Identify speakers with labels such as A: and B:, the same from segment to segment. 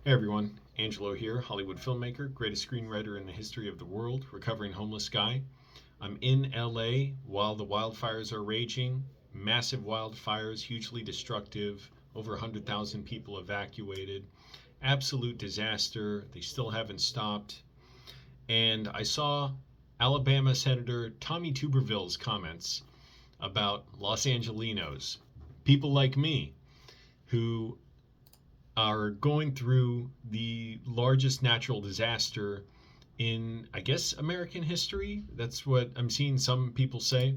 A: Hey everyone, Angelo here, Hollywood filmmaker, greatest screenwriter in the history of the world, recovering homeless guy. I'm in LA while the wildfires are raging. Massive wildfires, hugely destructive, over 100,000 people evacuated. Absolute disaster. They still haven't stopped. And I saw Alabama Senator Tommy Tuberville's comments about Los Angelenos, people like me who are going through the largest natural disaster in, I guess, American history. That's what I'm seeing some people say.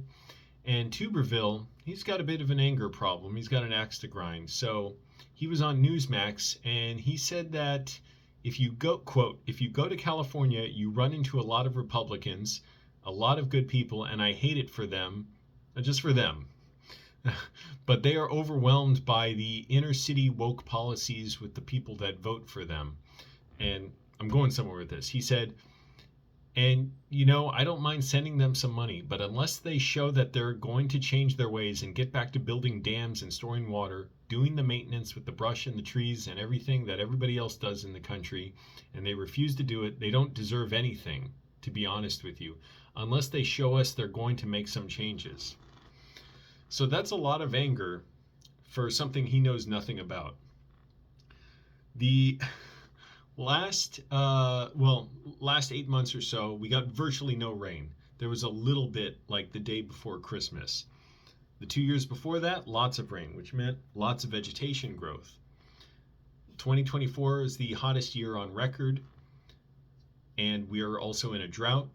A: And Tuberville, he's got a bit of an anger problem. He's got an axe to grind. So he was on Newsmax and he said that if you go, quote, if you go to California, you run into a lot of Republicans, a lot of good people, and I hate it for them, just for them. But they are overwhelmed by the inner city woke policies with the people that vote for them. And I'm going somewhere with this. He said, and I don't mind sending them some money, but unless they show that they're going to change their ways and get back to building dams and storing water, doing the maintenance with the brush and the trees and everything that everybody else does in the country, and they refuse to do it, they don't deserve anything, to be honest with you, unless they show us they're going to make some changes. So that's a lot of anger for something he knows nothing about. The last 8 months or so, we got virtually no rain. There was a little bit like the day before Christmas. The 2 years before that, lots of rain, which meant lots of vegetation growth. 2024 is the hottest year on record, and we are also in a drought.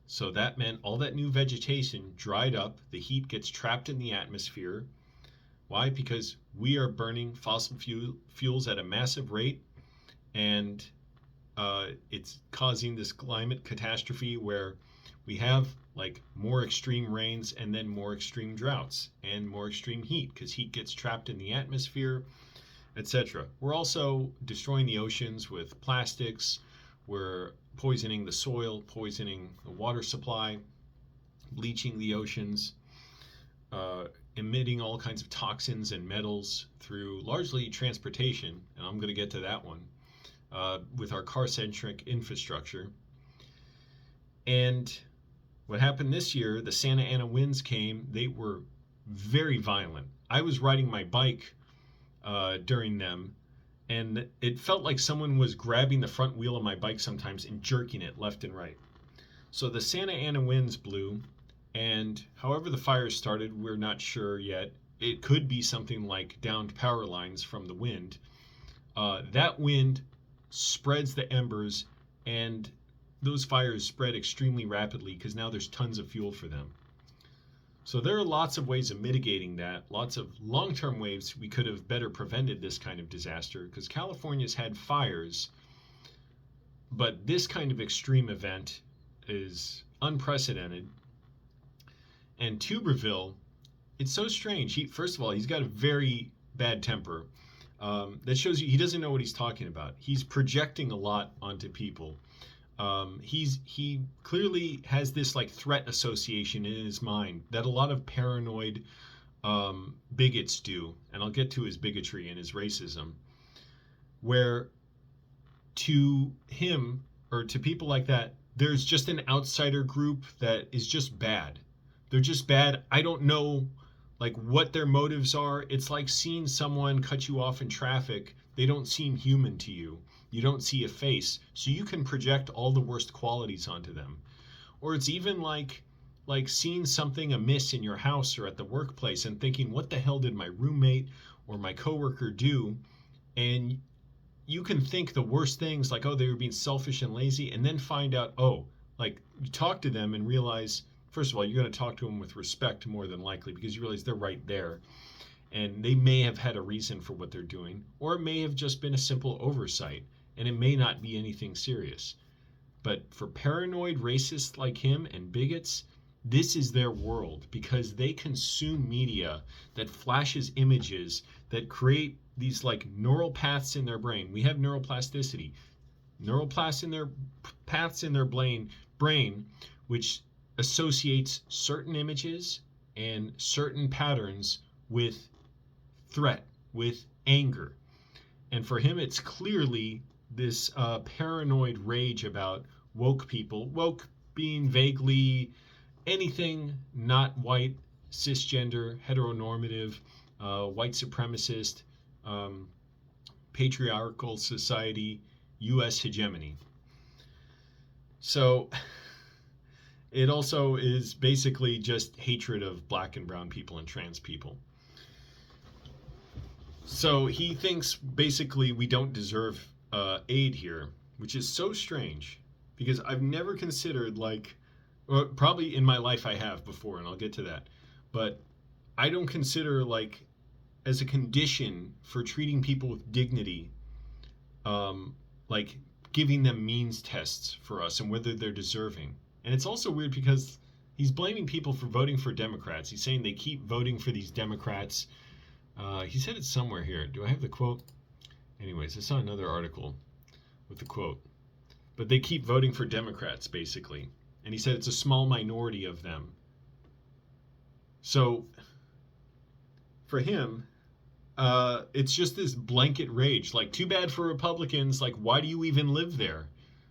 A: So that meant all that new vegetation dried up, the heat gets trapped in the atmosphere. Why? Because we are burning fossil fuels at a massive rate, and it's causing this climate catastrophe where we have like more extreme rains and then more extreme droughts and more extreme heat because heat gets trapped in the atmosphere, etc. We're also destroying the oceans with plastics. We're poisoning the soil, poisoning the water supply, bleaching the oceans, emitting all kinds of toxins and metals through largely transportation, and I'm going to get to that one, with our car-centric infrastructure. And what happened this year, the Santa Ana winds came. They were very violent. I was riding my bike during them, and it felt like someone was grabbing the front wheel of my bike sometimes and jerking it left and right. So the Santa Ana winds blew, and however the fire started, we're not sure yet. It could be something like downed power lines from the wind. That wind spreads the embers, and those fires spread extremely rapidly because now there's tons of fuel for them. So there are lots of ways of mitigating that, lots of long-term ways we could have better prevented this kind of disaster, because California's had fires, but this kind of extreme event is unprecedented. And Tuberville, it's so strange. First of all, he's got a very bad temper. That shows you he doesn't know what he's talking about. He's projecting a lot onto people. He clearly has this like threat association in his mind that a lot of paranoid bigots do, and I'll get to his bigotry and his racism, where to him or to people like that, there's just an outsider group that is just bad. They're just bad. I don't know like what their motives are. It's like seeing someone cut you off in traffic. They don't seem human to you. You don't see a face, so you can project all the worst qualities onto them. Or it's even like seeing something amiss in your house or at the workplace and thinking, what the hell did my roommate or my coworker do? And you can think the worst things, like, oh, they were being selfish and lazy, and then find out, oh, like you talk to them and realize, first of all, you're going to talk to them with respect more than likely because you realize they're right there. And they may have had a reason for what they're doing, or it may have just been a simple oversight, and it may not be anything serious. But for paranoid racists like him and bigots, this is their world because they consume media that flashes images that create these like neural paths in their brain. We have neuroplasticity. Neural paths in their brain which associates certain images and certain patterns with threat, with anger. And for him, it's clearly this paranoid rage about woke people, woke being vaguely anything not white, cisgender, heteronormative, white supremacist, um, patriarchal society, U.S. hegemony. So it also is basically just hatred of black and brown people and trans people. So he thinks basically we don't deserve aid here, which is so strange because I've never considered or probably in my life I have before, and I'll get to that, but I don't consider as a condition for treating people with dignity, like giving them means tests for us and whether they're deserving. And it's also weird because he's blaming people for voting for Democrats. He's saying they keep voting for these Democrats. He said it somewhere here. Do I have the quote? Anyways, I saw another article with the quote. But they keep voting for Democrats, basically. And he said it's a small minority of them. So, for him, it's just this blanket rage. Too bad for Republicans. Why do you even live there?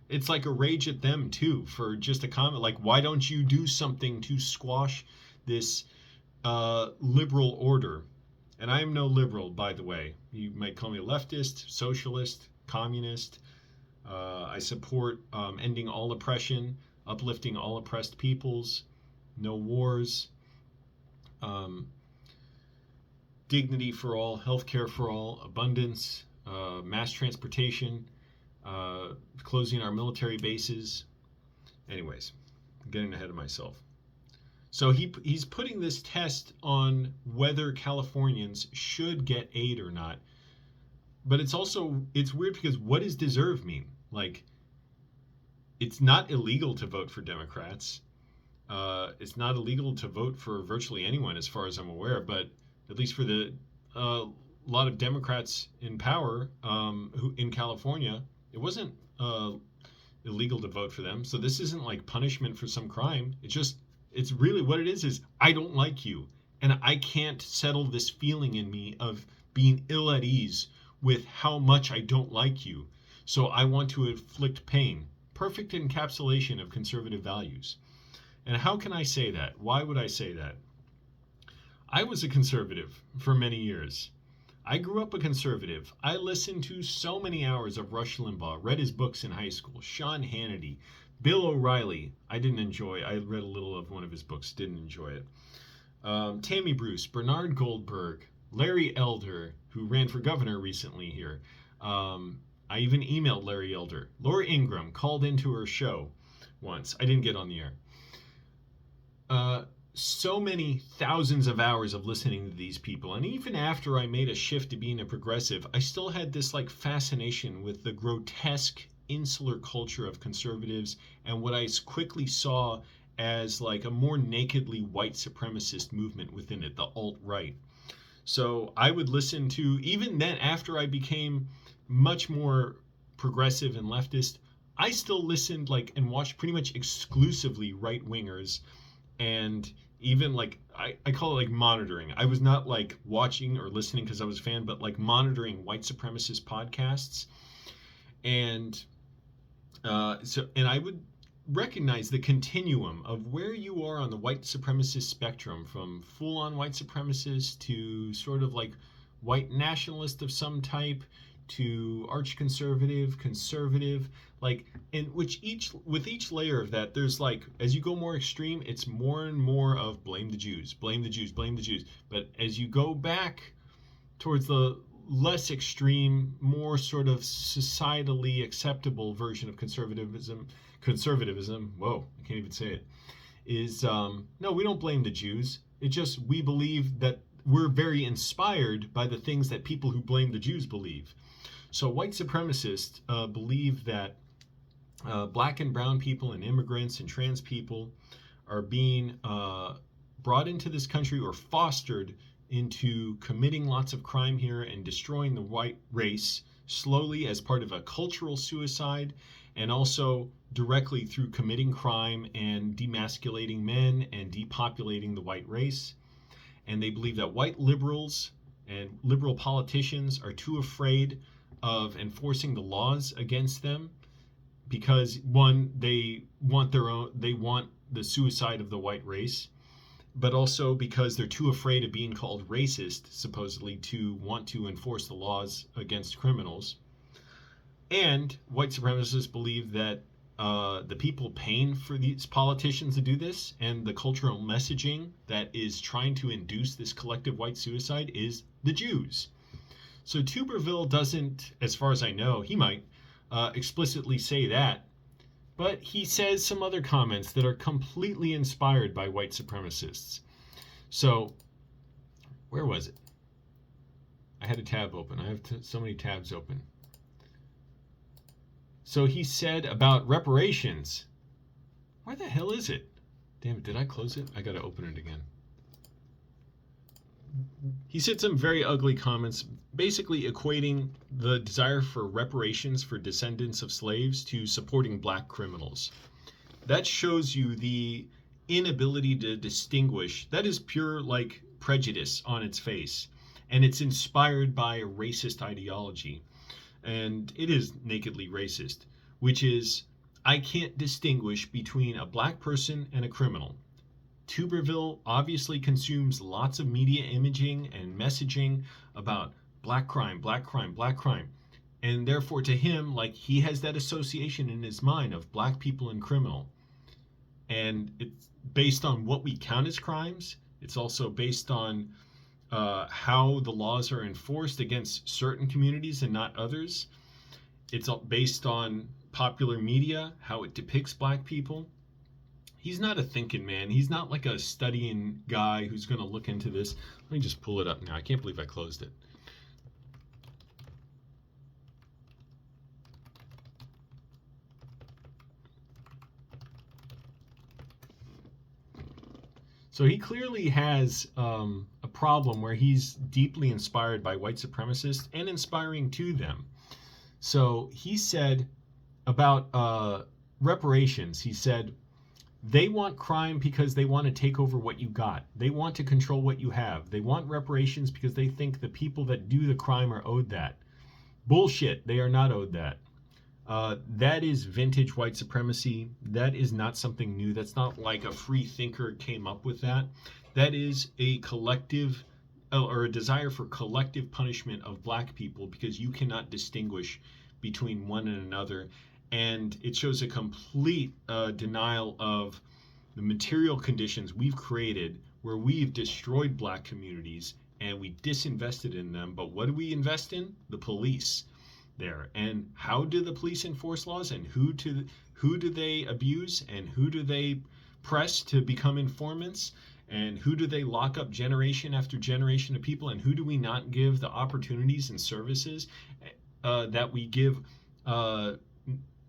A: It's like a rage at them, too, for just a comment. Why don't you do something to squash this liberal order? And I am no liberal, by the way. You might call me a leftist, socialist, communist. I support ending all oppression, uplifting all oppressed peoples, no wars, dignity for all, healthcare for all, abundance, mass transportation, closing our military bases. Anyways, I'm getting ahead of myself. So he's putting this test on whether Californians should get aid or not. But it's weird because what does deserve mean? It's not illegal to vote for Democrats. It's not illegal to vote for virtually anyone as far as I'm aware, but at least for the lot of Democrats in power who in California, it wasn't illegal to vote for them. So this isn't punishment for some crime. It's really what it is I don't like you. And I can't settle this feeling in me of being ill at ease with how much I don't like you. So I want to inflict pain. Perfect encapsulation of conservative values. And how can I say that? Why would I say that? I was a conservative for many years. I grew up a conservative. I listened to so many hours of Rush Limbaugh, read his books in high school, Sean Hannity, Bill O'Reilly. I read a little of one of his books, didn't enjoy it. Tammy Bruce, Bernard Goldberg, Larry Elder, who ran for governor recently here. I even emailed Larry Elder. Laura Ingraham called into her show once. I didn't get on the air. So many thousands of hours of listening to these people. And even after I made a shift to being a progressive, I still had this fascination with the grotesque insular culture of conservatives and what I quickly saw as a more nakedly white supremacist movement within it, the alt-right. So I would listen to, even then after I became much more progressive and leftist, I still listened and watched pretty much exclusively right-wingers, and even I call it monitoring. I was not watching or listening because I was a fan, but monitoring white supremacist podcasts. And and I would recognize the continuum of where you are on the white supremacist spectrum, from full-on white supremacist to sort of white nationalist of some type to arch-conservative, conservative, and with each layer of that, there's as you go more extreme, it's more and more of blame the Jews, blame the Jews, blame the Jews. But as you go back towards the less extreme, more sort of societally acceptable version of conservatism, whoa, I can't even say it, is, no, we don't blame the Jews. It's just we believe that we're very inspired by the things that people who blame the Jews believe. So white supremacists believe that black and brown people and immigrants and trans people are being brought into this country or fostered into committing lots of crime here and destroying the white race slowly as part of a cultural suicide, and also directly through committing crime and demasculating men and depopulating the white race. And they believe that white liberals and liberal politicians are too afraid of enforcing the laws against them because, one, they want the suicide of the white race, but also because they're too afraid of being called racist, supposedly, to want to enforce the laws against criminals. And white supremacists believe that the people paying for these politicians to do this and the cultural messaging that is trying to induce this collective white suicide is the Jews. So Tuberville doesn't, as far as I know, he might explicitly say that, but he says some other comments that are completely inspired by white supremacists. So, where was it? I had a tab open. I have so many tabs open. So he said about reparations. Where the hell is it? Damn it, did I close it? I gotta open it again. He said some very ugly comments, basically equating the desire for reparations for descendants of slaves to supporting black criminals. That shows you the inability to distinguish. That is pure, like, prejudice on its face. And it's inspired by a racist ideology. And it is nakedly racist, which is, I can't distinguish between a black person and a criminal. Tuberville obviously consumes lots of media imaging and messaging about black crime, black crime, black crime. And therefore to him, like, he has that association in his mind of black people and criminal. And it's based on what we count as crimes. It's also based on how the laws are enforced against certain communities and not others. It's based on popular media, how it depicts black people. He's not a thinking man. He's not like a studying guy who's going to look into this. Let me just pull it up now. I can't believe I closed it. So he clearly has a problem where he's deeply inspired by white supremacists and inspiring to them. So he said about reparations, he said, they want crime because they want to take over what you got. They want to control what you have. They want reparations because they think the people that do the crime are owed that. Bullshit. They are not owed that. That is vintage white supremacy. That is not something new. That's not like a free thinker came up with that. That is a collective or a desire for collective punishment of black people because you cannot distinguish between one and another. And it shows a complete denial of the material conditions we've created where we've destroyed black communities and we disinvested in them. But what do we invest in? The police. There. And how do the police enforce laws, and who do they abuse, and who do they press to become informants, and who do they lock up generation after generation of people, and who do we not give the opportunities and services that we give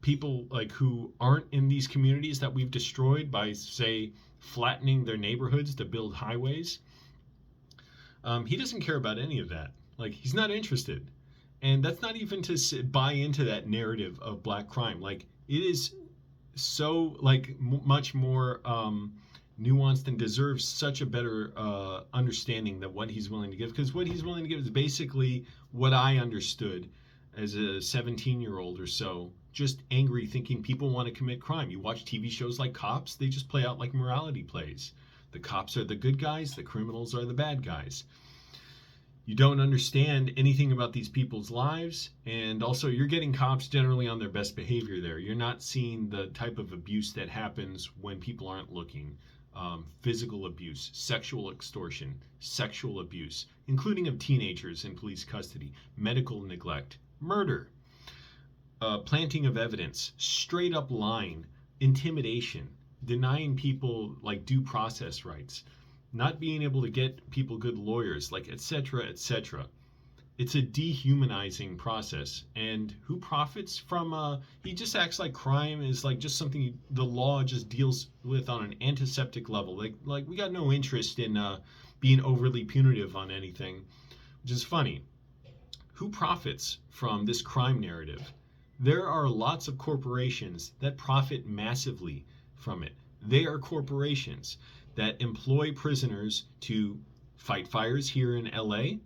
A: people like who aren't in these communities that we've destroyed by, say, flattening their neighborhoods to build highways. He doesn't care about any of that. Like, he's not interested. And that's not even to buy into that narrative of black crime. Like, it is so, like, much more nuanced and deserves such a better understanding than what he's willing to give. Because what he's willing to give is basically what I understood as a 17-year-old or so. Just angry, thinking people want to commit crime. You watch TV shows like Cops, they just play out like morality plays. The cops are the good guys, the criminals are the bad guys. You don't understand anything about these people's lives, and also you're getting cops generally on their best behavior there. You're not seeing the type of abuse that happens when people aren't looking. Physical abuse, sexual extortion, sexual abuse, including of teenagers in police custody, medical neglect, murder, planting of evidence, straight up lying, intimidation, denying people like due process rights, not being able to get people good lawyers, like etc., etc. It's a dehumanizing process. And who profits from, he just acts like crime is like just something the law just deals with on an antiseptic level. Like we got no interest in being overly punitive on anything, which is funny. Who profits from this crime narrative? There are lots of corporations that profit massively from it. They are corporations that employ prisoners to fight fires here in LA,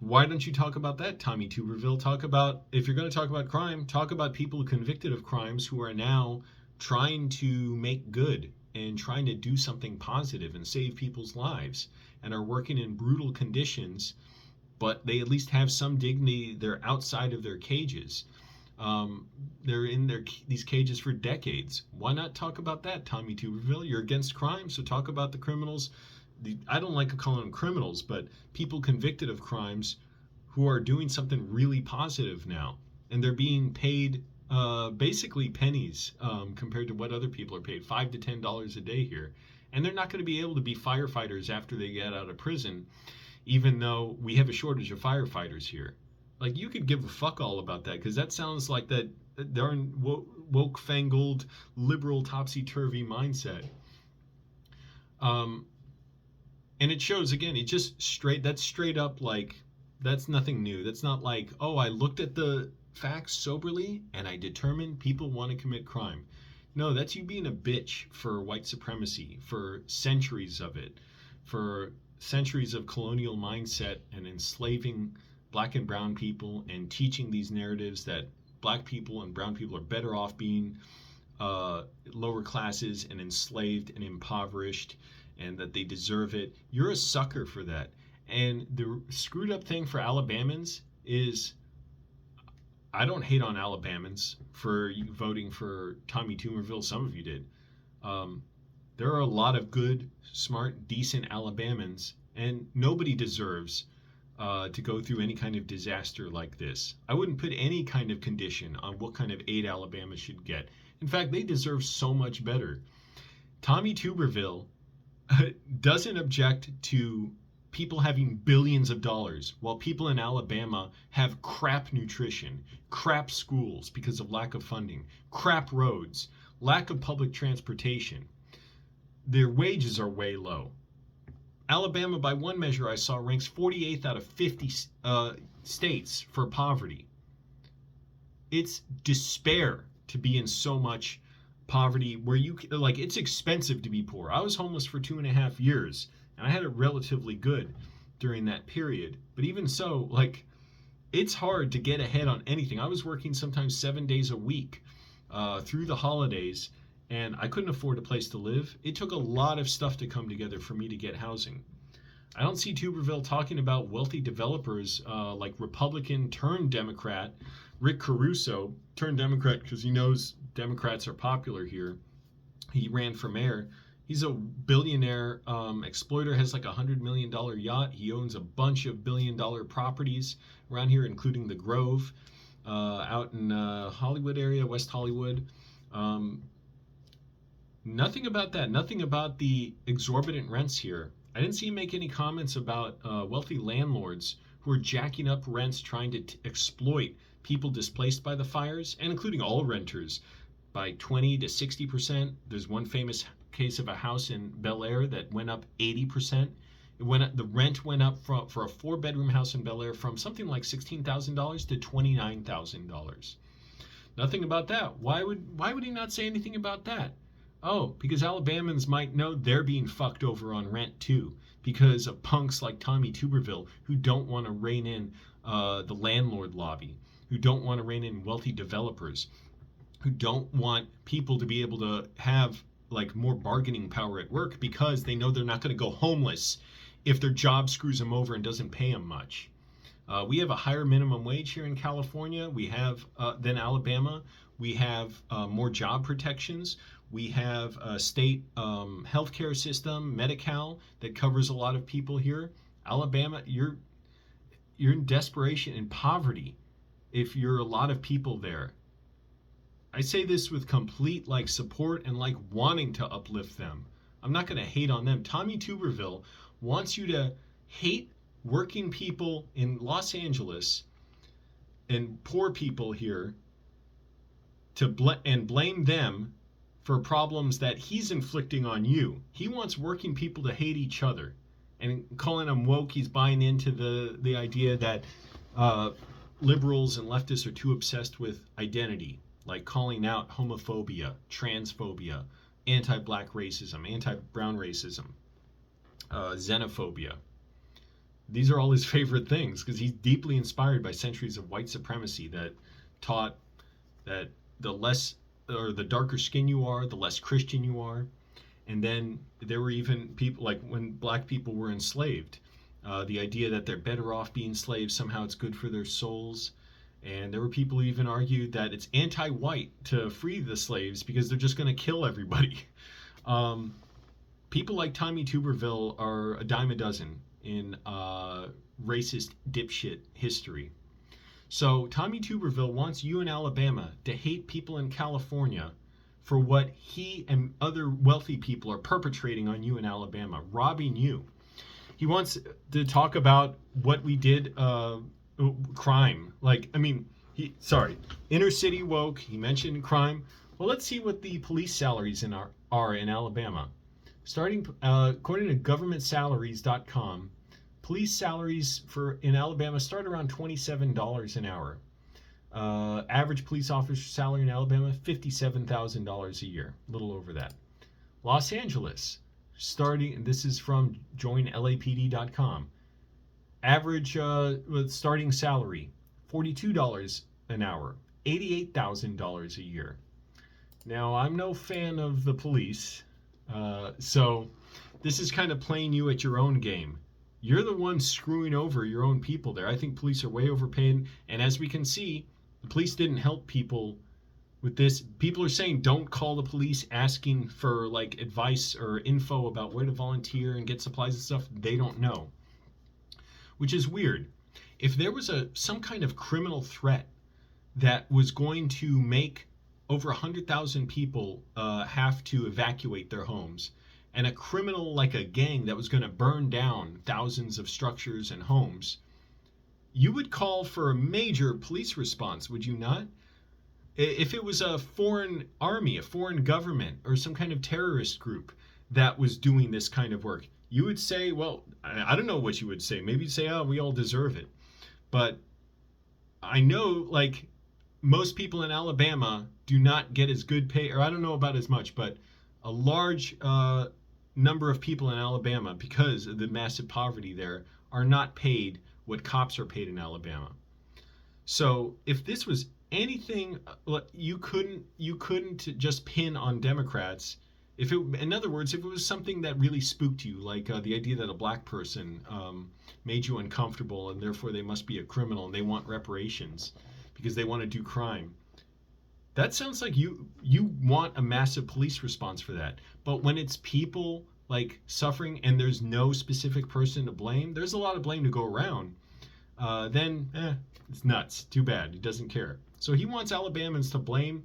A: Why don't you talk about that, Tommy Tuberville? Talk about, if you're going to talk about crime, talk about people convicted of crimes who are now trying to make good and trying to do something positive and save people's lives and are working in brutal conditions, but they at least have some dignity. They're outside of their cages. They're in these cages for decades. Why not talk about that, Tommy Tuberville? You're against crime, so talk about the criminals. I don't like calling them criminals, but people convicted of crimes who are doing something really positive now, and they're being paid basically pennies compared to what other people are paid, $5 to $10 a day here, and they're not going to be able to be firefighters after they get out of prison, even though we have a shortage of firefighters here. Like, you could give a fuck all about that, because that sounds like that darn woke-fangled, liberal, topsy-turvy mindset. And it shows, again, it just that's straight up, like, that's nothing new. That's not like, oh, I looked at the facts soberly and I determined people want to commit crime. No, that's you being a bitch for white supremacy, for centuries of it, for centuries of colonial mindset and enslaving black and brown people and teaching these narratives that black people and brown people are better off being lower classes and enslaved and impoverished, and that they deserve it. You're a sucker for that. And the screwed up thing for Alabamans is, I don't hate on Alabamans for voting for Tommy Tuberville. Some of you did. There are a lot of good, smart, decent Alabamans, and nobody deserves to go through any kind of disaster like this. I wouldn't put any kind of condition on what kind of aid Alabama should get. In fact, they deserve so much better. Tommy Tuberville doesn't object to people having billions of dollars, while people in Alabama have crap nutrition, crap schools because of lack of funding, crap roads, lack of public transportation. Their wages are way low. Alabama, by one measure I saw, ranks 48th out of 50 states for poverty. It's despair to be in so much poverty where it's expensive to be poor. I was homeless for 2.5 years and I had it relatively good during that period. But even so, it's hard to get ahead on anything. I was working sometimes 7 days a week through the holidays, and I couldn't afford a place to live. It took a lot of stuff to come together for me to get housing. I don't see Tuberville talking about wealthy developers like Republican turned Democrat Rick Caruso, turned Democrat because he knows Democrats are popular here. He ran for mayor. He's a billionaire exploiter, has like $100 million yacht. He owns a bunch of billion-dollar properties around here, including the Grove out in Hollywood area, West Hollywood. Nothing about that. Nothing about the exorbitant rents here. I didn't see him make any comments about wealthy landlords who are jacking up rents, trying to exploit people displaced by the fires, and including all renters, by 20 to 60%. There's one famous case of a house in Bel Air that went up 80%. The rent went up for a 4-bedroom house in Bel Air from something like $16,000 to $29,000. Nothing about that. Why would he not say anything about that? Oh, because Alabamans might know they're being fucked over on rent too, because of punks like Tommy Tuberville who don't want to rein in the landlord lobby, who don't want to rein in wealthy developers, who don't want people to be able to have more bargaining power at work because they know they're not going to go homeless if their job screws them over and doesn't pay them much. We have a higher minimum wage here in California. We have than Alabama. We have more job protections. We have a state healthcare system, Medi-Cal, that covers a lot of people here. Alabama, you're in desperation and poverty if you're a lot of people there. I say this with complete support and wanting to uplift them. I'm not going to hate on them. Tommy Tuberville wants you to hate working people in Los Angeles and poor people here and blame them for problems that he's inflicting on you. He wants working people to hate each other, and calling them woke, he's buying into the idea that liberals and leftists are too obsessed with identity, like calling out homophobia, transphobia, anti-black racism, anti-brown racism, xenophobia. These are all his favorite things because he's deeply inspired by centuries of white supremacy that taught that the less or the darker skin you are, the less Christian you are. And then there were even people like when black people were enslaved, the idea that they're better off being slaves, somehow it's good for their souls. And there were people who even argued that it's anti-white to free the slaves because they're just going to kill everybody. Um, People like Tommy Tuberville are a dime a dozen in racist dipshit history. So Tommy Tuberville wants you in Alabama to hate people in California for what he and other wealthy people are perpetrating on you in Alabama, robbing you. He wants to talk about what we did, crime. Inner city woke. He mentioned crime. Well, let's see what the police salaries are in Alabama. Starting, according to governmentsalaries.com, police salaries in Alabama start around $27 an hour. Average police officer salary in Alabama, $57,000 a year, a little over that. Los Angeles, this is from joinlapd.com. Average starting salary, $42 an hour, $88,000 a year. Now, I'm no fan of the police. So this is kind of playing you at your own game. You're the one screwing over your own people there. I think police are way overpaid. And as we can see, the police didn't help people with this. People are saying don't call the police asking for like advice or info about where to volunteer and get supplies and stuff. They don't know, which is weird. If there was some kind of criminal threat that was going to make over 100,000 people have to evacuate their homes, and a criminal like a gang that was going to burn down thousands of structures and homes, you would call for a major police response, would you not? If it was a foreign army, a foreign government, or some kind of terrorist group that was doing this kind of work, you would say, well, I don't know what you would say. Maybe you'd say, oh, we all deserve it. But I know, like, most people in Alabama do not get as good pay, or I don't know about as much, but a large number of people in Alabama, because of the massive poverty there, are not paid what cops are paid in Alabama. So if this was anything, you couldn't just pin on Democrats. In other words, if it was something that really spooked you, like the idea that a black person made you uncomfortable and therefore they must be a criminal and they want reparations because they want to do crime. That sounds like you want a massive police response for that. But when it's people like suffering and there's no specific person to blame, there's a lot of blame to go around, then it's nuts. Too bad. He doesn't care. So he wants Alabamans to blame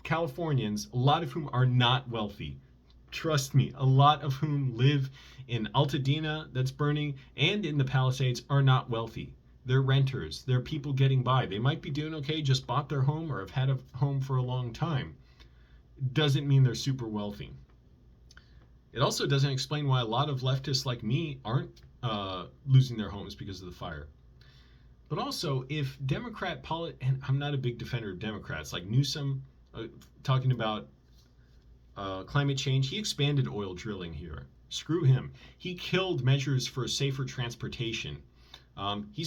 A: Californians, a lot of whom are not wealthy. Trust me, a lot of whom live in Altadena that's burning and in the Palisades are not wealthy. They're renters. They're people getting by. They might be doing okay, just bought their home or have had a home for a long time. Doesn't mean they're super wealthy. It also doesn't explain why a lot of leftists like me aren't losing their homes because of the fire. But also, if and I'm not a big defender of Democrats, like Newsom, talking about climate change, he expanded oil drilling here. Screw him. He killed measures for safer transportation. He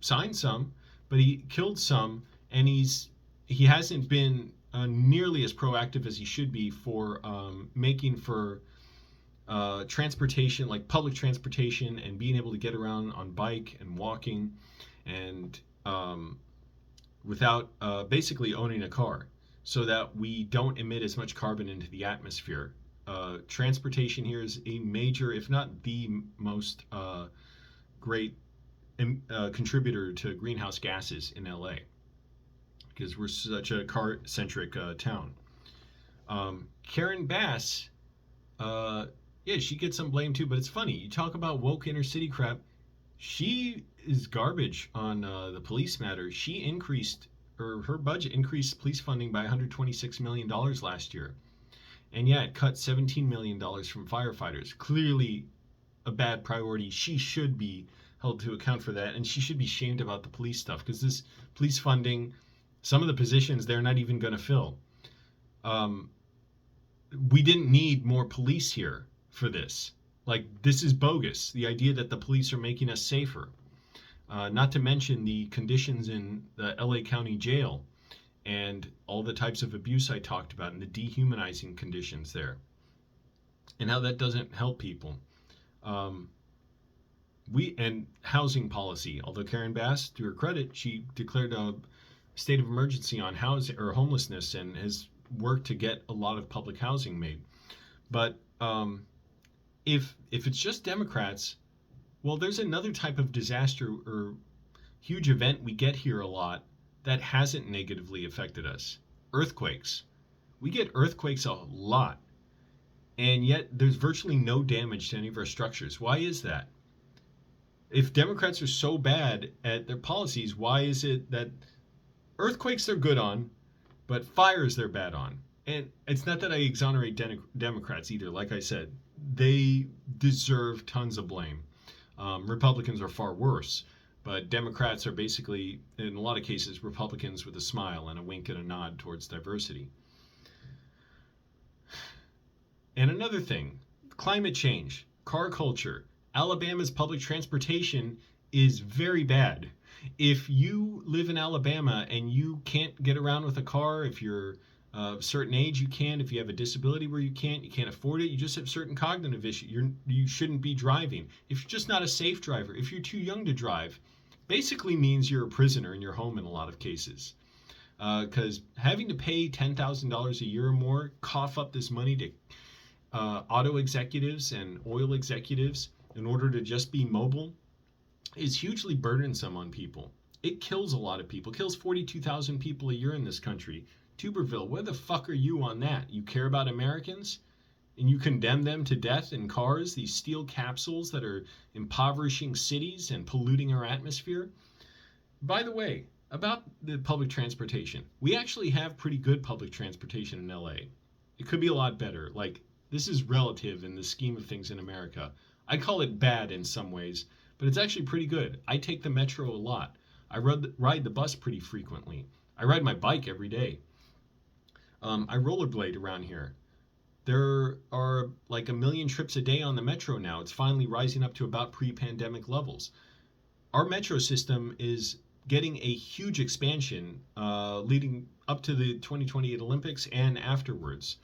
A: signed some, but he killed some, and he hasn't been nearly as proactive as he should be for making for transportation, like public transportation, and being able to get around on bike and walking, and without basically owning a car, so that we don't emit as much carbon into the atmosphere. Transportation here is a major, if not the most great contributor to greenhouse gases in LA, because we're such a car-centric town. Karen Bass, she gets some blame too, but it's funny. You talk about woke inner city crap. She is garbage on the police matter. Her budget increased police funding by $126 million last year. And yeah, it cut $17 million from firefighters. Clearly a bad priority. She should be held to account for that, and she should be shamed about the police stuff, because this police funding, some of the positions they're not even going to fill. We didn't need more police here for this. Like, this is bogus. The idea that the police are making us safer. Not to mention the conditions in the LA County Jail and all the types of abuse I talked about and the dehumanizing conditions there, and how that doesn't help people. Um, and housing policy. Although Karen Bass, to her credit, she declared a state of emergency on housing or homelessness and has worked to get a lot of public housing made. But if it's just Democrats, well, there's another type of disaster or huge event we get here a lot that hasn't negatively affected us. Earthquakes. We get earthquakes a lot, and yet there's virtually no damage to any of our structures. Why is that? If Democrats are so bad at their policies, why is it that earthquakes they're good on, but fires they're bad on? And it's not that I exonerate Democrats either. Like I said, they deserve tons of blame. Republicans are far worse, but Democrats are basically, in a lot of cases, Republicans with a smile and a wink and a nod towards diversity. And another thing, climate change, car culture. Alabama's public transportation is very bad. If you live in Alabama and you can't get around with a car, if you're of a certain age, you can. If you have a disability where you can't afford it, you just have certain cognitive issues. You shouldn't be driving. If you're just not a safe driver, if you're too young to drive, basically means you're a prisoner in your home in a lot of cases. Because having to pay $10,000 a year or more, cough up this money to auto executives and oil executives in order to just be mobile is hugely burdensome on people. It kills a lot of people. It kills 42,000 people a year in this country. Tuberville, where the fuck are you on that? You care about Americans? And you condemn them to death in cars, these steel capsules that are impoverishing cities and polluting our atmosphere? By the way, about the public transportation, we actually have pretty good public transportation in LA. It could be a lot better. Like, this is relative in the scheme of things in America. I call it bad in some ways, but it's actually pretty good. I take the metro a lot. I ride the bus pretty frequently. I ride my bike every day. I rollerblade around here. There are like 1 million trips a day on the metro now. It's finally rising up to about pre-pandemic levels. Our metro system is getting a huge expansion leading up to the 2028 Olympics and afterwards.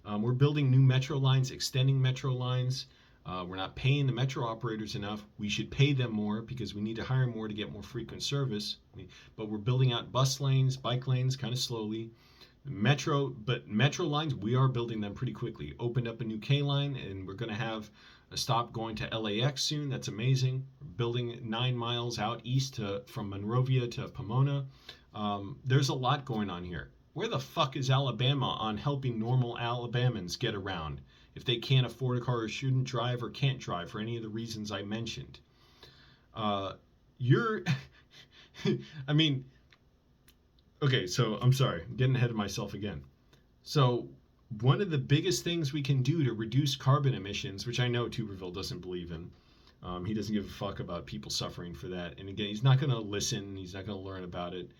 A: We're building new metro lines, extending metro lines. We're not paying the metro operators enough. We should pay them more because we need to hire more to get more frequent service. But we're building out bus lanes, bike lanes kind of slowly. Metro lines, we are building them pretty quickly. Opened up a new K line, and we're going to have a stop going to LAX soon. That's amazing. We're building 9 miles out east from Monrovia to Pomona. There's a lot going on here. Where the fuck is Alabama on helping normal Alabamans get around if they can't afford a car or shouldn't drive or can't drive for any of the reasons I mentioned? I mean, okay, so I'm sorry, I'm getting ahead of myself again. So one of the biggest things we can do to reduce carbon emissions, which I know Tuberville doesn't believe in, he doesn't give a fuck about people suffering for that. And again, he's not going to listen. He's not going to learn about it.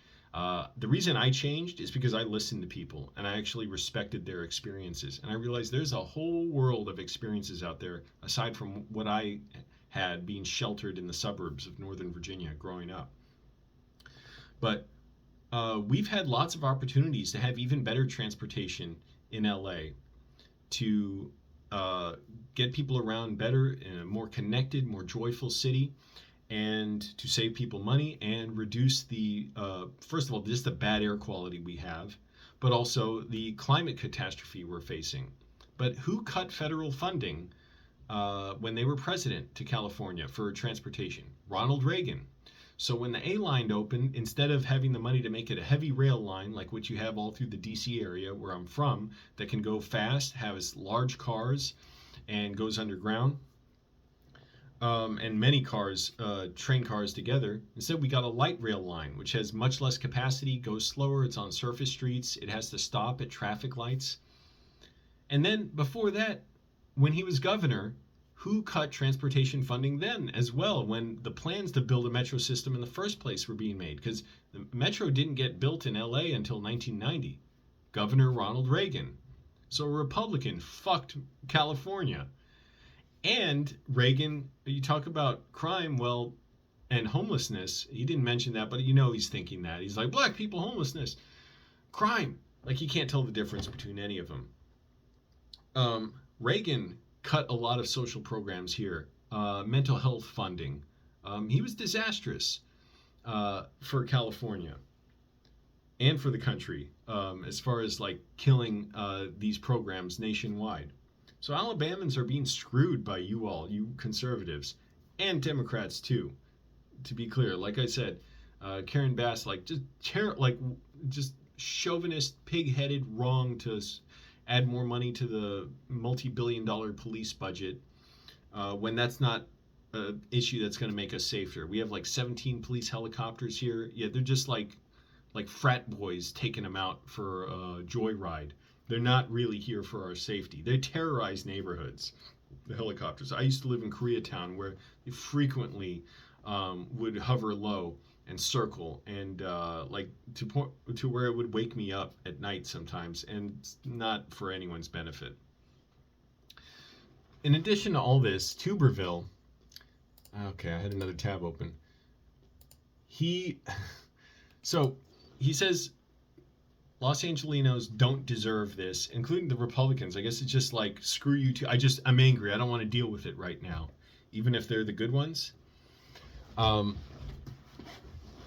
A: The reason I changed is because I listened to people and I actually respected their experiences. And I realized there's a whole world of experiences out there aside from what I had being sheltered in the suburbs of Northern Virginia growing up. But we've had lots of opportunities to have even better transportation in LA to get people around better in a more connected, more joyful city, and to save people money and reduce the, first of all, just the bad air quality we have, but also the climate catastrophe we're facing. But who cut federal funding when they were president to California for transportation? Ronald Reagan. So when the A line opened, instead of having the money to make it a heavy rail line like what you have all through the DC area where I'm from, that can go fast, has large cars, and goes underground, and many cars, train cars together. Instead, we got a light rail line, which has much less capacity, goes slower, it's on surface streets, it has to stop at traffic lights. And then before that, when he was governor, who cut transportation funding then as well when the plans to build a metro system in the first place were being made? Because the metro didn't get built in LA until 1990. Governor Ronald Reagan. So a Republican fucked California. And Reagan, you talk about crime, well, and homelessness. He didn't mention that, but he's thinking that. He's like, black people, homelessness, crime. Like he can't tell the difference between any of them. Reagan cut a lot of social programs here, mental health funding. He was disastrous for California and for the country as far as like killing these programs nationwide. So Alabamans are being screwed by you all, you conservatives, and Democrats too. To be clear, like I said, Karen Bass, like just chauvinist, pig-headed, wrong to add more money to the multi-billion-dollar police budget when that's not an issue that's going to make us safer. We have like 17 police helicopters here. Yeah, they're just like frat boys taking them out for a joyride. They're not really here for our safety. They terrorize neighborhoods, the helicopters. I used to live in Koreatown where they frequently would hover low and circle and like to where it would wake me up at night sometimes, and not for anyone's benefit. In addition to all this, Tuberville. Okay, I had another tab open. So he says Los Angelenos don't deserve this, including the Republicans. I guess it's just like, screw you too. I'm angry. I don't want to deal with it right now, even if they're the good ones.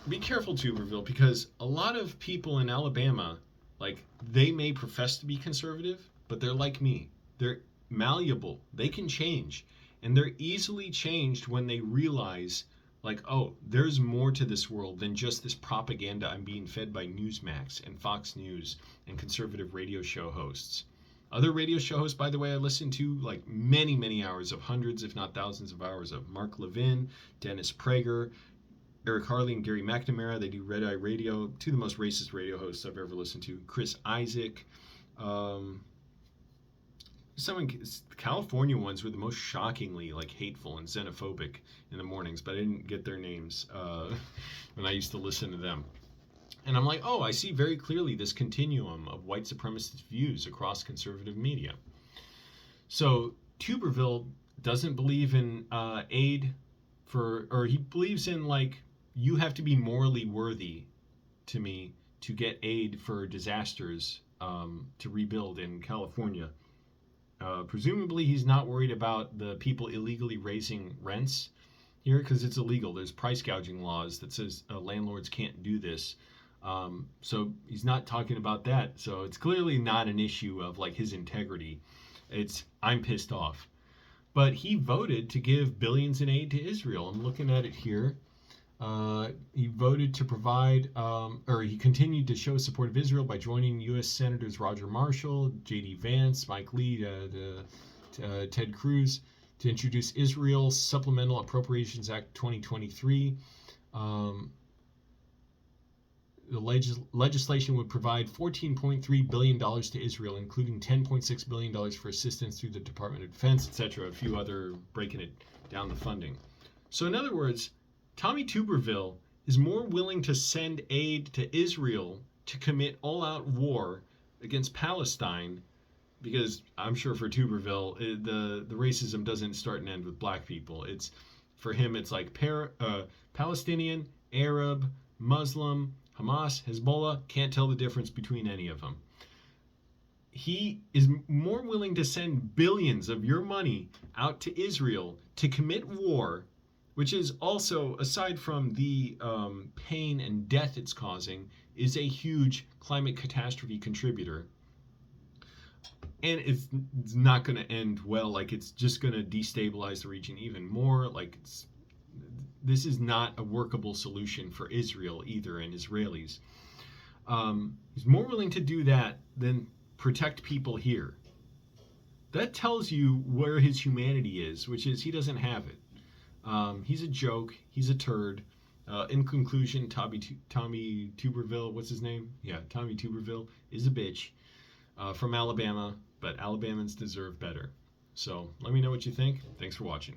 A: Be careful, Tuberville, because a lot of people in Alabama, like, they may profess to be conservative, but they're like me. They're malleable. They can change. And they're easily changed when they realize, like, oh, there's more to this world than just this propaganda I'm being fed by Newsmax and Fox News and conservative radio show hosts. Other radio show hosts, by the way, I listen to like many, many hours of hundreds, if not thousands of hours of Mark Levin, Dennis Prager, Eric Harley, and Gary McNamara. They do Red Eye Radio, two of the most racist radio hosts I've ever listened to. Chris Isaac. The California ones were the most shockingly like hateful and xenophobic in the mornings, but I didn't get their names when I used to listen to them. And I'm like, oh, I see very clearly this continuum of white supremacist views across conservative media. So Tuberville doesn't believe in aid or he believes in like, you have to be morally worthy to me to get aid for disasters to rebuild in California. Presumably he's not worried about the people illegally raising rents here because it's illegal. There's price gouging laws that says landlords can't do this. So he's not talking about that. So it's clearly not an issue of like his integrity. It's, I'm pissed off. But he voted to give billions in aid to Israel. I'm looking at it here. He voted to provide, or he continued to show support of Israel by joining U.S. Senators Roger Marshall, J.D. Vance, Mike Lee, Ted Cruz to introduce Israel's Supplemental Appropriations Act 2023. The legislation would provide $14.3 billion to Israel, including $10.6 billion for assistance through the Department of Defense, etc., a few other breaking it down the funding. So in other words, Tommy Tuberville is more willing to send aid to Israel to commit all-out war against Palestine, because I'm sure for Tuberville, the racism doesn't start and end with black people. It's, for him, it's like Palestinian, Arab, Muslim, Hamas, Hezbollah, can't tell the difference between any of them. He is more willing to send billions of your money out to Israel to commit war, which is also, aside from the pain and death it's causing, is a huge climate catastrophe contributor. And it's not going to end well. Like, it's just going to destabilize the region even more. Like, this is not a workable solution for Israel either, and Israelis. He's more willing to do that than protect people here. That tells you where his humanity is, which is he doesn't have it. He's a joke. He's a turd. In conclusion, Tommy Tuberville, what's his name? Yeah, Tommy Tuberville is a bitch from Alabama, but Alabamans deserve better. So let me know what you think. Thanks for watching.